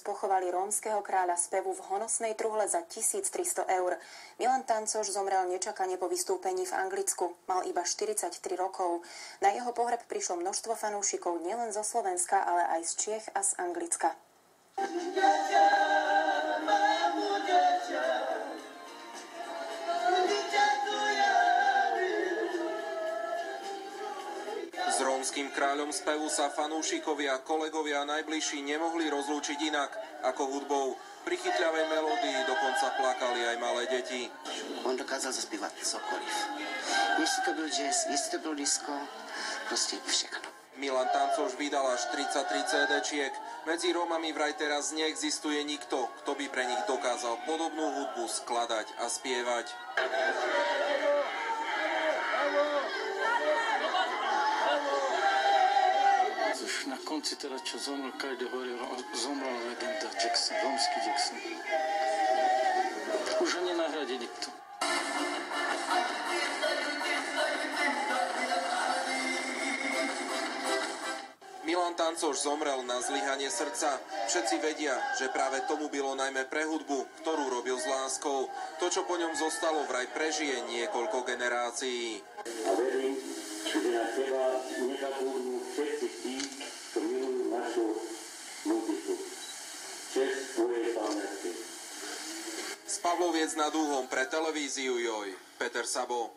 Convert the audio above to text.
pochovali rómskeho kráľa spevu v honosnej truhle za 1300 eur. Milan Tancoš zomrel nečakane po vystúpení v Anglicku. Mal iba 43 rokov. Na jeho pohreb prišlo množstvo fanúšikov nielen zo Slovenska, ale aj z Čiech a z Anglicka. S rómskym kráľom spevu sa fanúšikovia, kolegovia a najbližší nemohli rozlúčiť inak ako hudbou. Pri chytľavej melódii dokonca plakali aj malé deti. On dokázal zaspívať cokoliv. Jestli to byl jazz, jestli to bylo disco, proste všechno. Milan Tancoš vydal až 33 CD-čiek. Medzi Rómami vraj teraz neexistuje nikto, kto by pre nich dokázal podobnú hudbu skladať a spievať. Už na konci teda, čo zomrel, každý hovoril, zomrel legenda Jackson, rómsky Jackson. Už ho nenahradí nikto. Milan Tancoš zomrel na zlyhanie srdca. Všetci vedia, že práve tomu bylo najmä pre hudbu, ktorú robil s láskou. To, čo po ňom zostalo, vraj prežije niekoľko generácií. A verím, že na teba nezabudnú všetci tí, čo milujú našu muziku. Čest tvojej pamäti. Z Pavloviec nad Úhom pre televíziu JOJ, Peter Sabo.